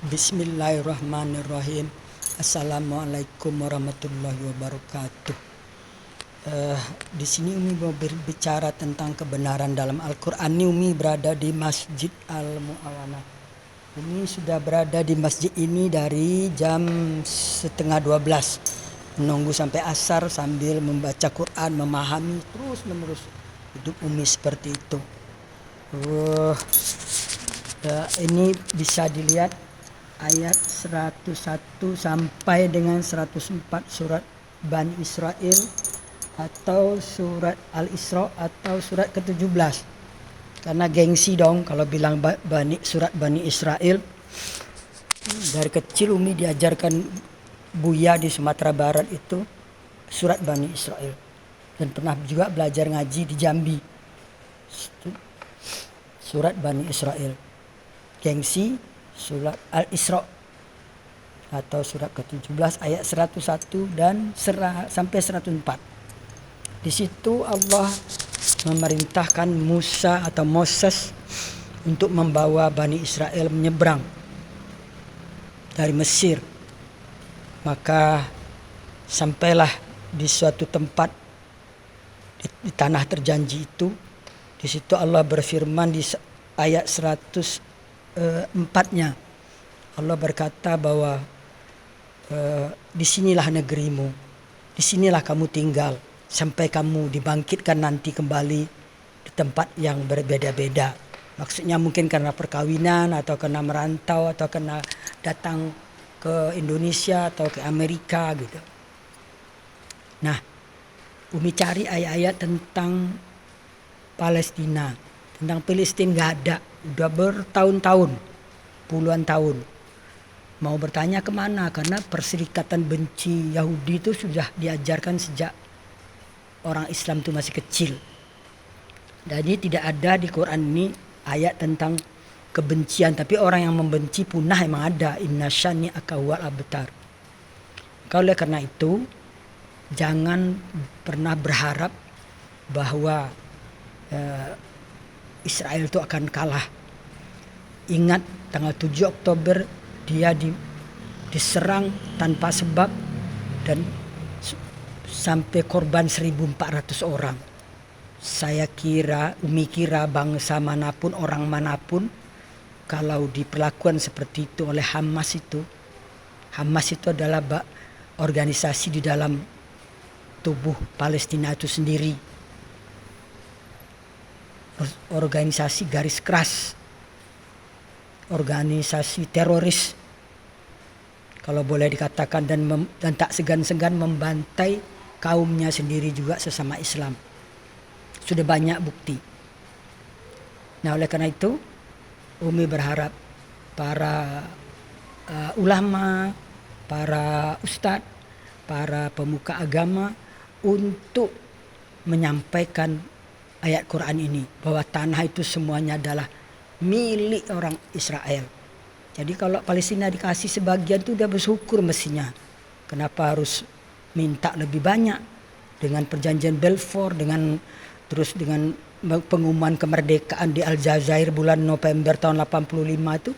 Bismillahirrahmanirrahim. Assalamualaikum warahmatullahi wabarakatuh. Di sini Umi mau berbicara tentang kebenaran dalam Al-Quran. Ini Umi berada di Masjid Al-Mu'awanah. Umi sudah berada di masjid ini dari jam 11:30, menunggu sampai asar sambil membaca Quran, memahami terus menerus. Hidup Umi seperti itu. Ini bisa dilihat ayat 101 sampai dengan 104 surat Bani Israel atau surat Al-Isra atau surat ke-17. Karena gengsi dong kalau bilang surat Bani Israel. Dari kecil Umi diajarkan Buya di Sumatera Barat itu surat Bani Israel. Dan pernah juga belajar ngaji di Jambi. Surat Bani Israel. Gengsi surat Al-Isra atau surat ke-17 ayat 101 dan sampai 104. Di situ Allah memerintahkan Musa atau Moses untuk membawa Bani Israel menyeberang dari Mesir. Maka sampailah di suatu tempat di tanah terjanji itu. Di situ Allah berfirman di ayat 104-nya. Allah berkata bahwa disinilah negerimu, disinilah kamu tinggal sampai kamu dibangkitkan nanti kembali di tempat yang berbeda-beda. Maksudnya mungkin karena perkawinan atau karena merantau atau karena datang ke Indonesia atau ke Amerika gitu. Nah, Umi cari ayat-ayat tentang Palestina. Tentang Palestina nggak ada, udah bertahun-tahun, puluhan tahun. Mau bertanya kemana? Karena perserikatan benci Yahudi itu sudah diajarkan sejak orang Islam itu masih kecil. Jadi tidak ada di Quran ini ayat tentang kebencian, tapi orang yang membenci punah emang ada. Inna syani akawal abtar. Oleh karena itu jangan pernah berharap bahwa Israel itu akan kalah. Ingat tanggal 7 Oktober dia diserang tanpa sebab dan sampai korban 1.400 orang. Umi kira bangsa manapun, orang manapun kalau diperlakukan seperti itu oleh Hamas itu adalah organisasi di dalam tubuh Palestina itu sendiri. Organisasi garis keras, organisasi teroris kalau boleh dikatakan, dan tak segan-segan membantai kaumnya sendiri juga sesama Islam. Sudah banyak bukti. Nah, oleh karena itu Umi berharap para ulama, para ustadz, para pemuka agama untuk menyampaikan ayat Quran ini bahwa tanah itu semuanya adalah milik orang Israel. Jadi kalau Palestina dikasih sebagian itu udah bersyukur mestinya. Kenapa harus minta lebih banyak? Dengan perjanjian Balfour, dengan pengumuman kemerdekaan di Aljazair bulan November tahun 85 itu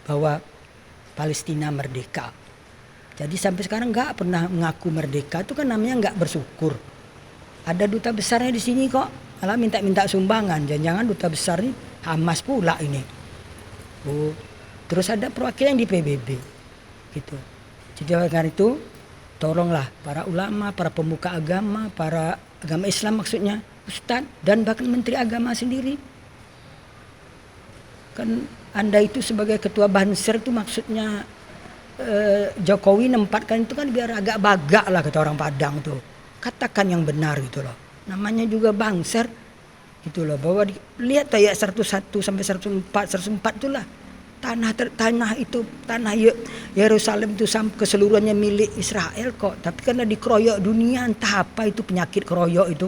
bahwa Palestina merdeka. Jadi sampai sekarang nggak pernah mengaku merdeka, itu kan namanya nggak bersyukur. Ada duta besarnya di sini kok, malah minta sumbangan. Jangan-jangan duta besar ini Hamas pula ini. Terus ada perwakilan di PBB gitu. Jadi oleh karena itu tolonglah para ulama, para pemuka agama, para agama Islam maksudnya, ustadz dan bahkan menteri agama sendiri. Kan Anda itu sebagai ketua Banser itu maksudnya Jokowi nempatkan itu kan biar agak bagak lah kata orang Padang tuh. Katakan yang benar gitu loh. Namanya juga Banser gitu loh, bahwa lihat ayat 101 sampai 104 itulah tanah itu, tanah Yerusalem itu keseluruhannya milik Israel kok, tapi karena dikeroyok dunia, entah apa itu penyakit keroyok itu.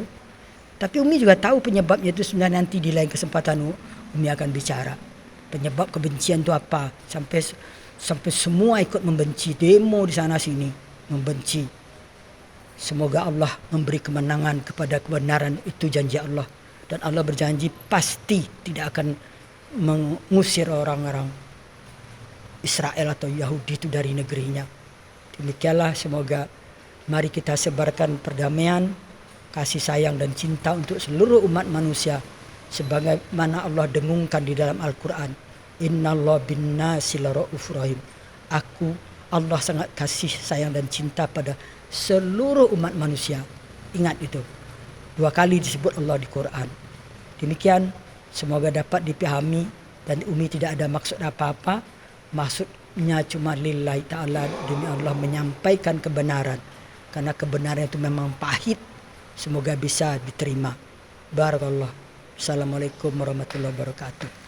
Tapi Umi juga tahu penyebabnya itu sebenarnya, nanti di lain kesempatan Umi akan bicara penyebab kebencian itu apa, sampai semua ikut membenci, demo di sana sini membenci. Semoga Allah memberi kemenangan kepada kebenaran, itu janji Allah. Dan Allah berjanji pasti tidak akan mengusir orang-orang Israel atau Yahudi itu dari negerinya. Demikianlah, semoga mari kita sebarkan perdamaian, kasih sayang dan cinta untuk seluruh umat manusia sebagaimana Allah dengungkan di dalam Al-Quran. Innallaha bin-nasi laraufur rahim. Allah sangat kasih sayang dan cinta pada seluruh umat manusia. Ingat itu. 2 kali disebut Allah di Quran. Demikian, semoga dapat dipahami dan Umi tidak ada maksud apa-apa. Maksudnya cuma lillahi ta'ala, demi Allah menyampaikan kebenaran. Karena kebenaran itu memang pahit. Semoga bisa diterima. Barakallah. Assalamualaikum warahmatullahi wabarakatuh.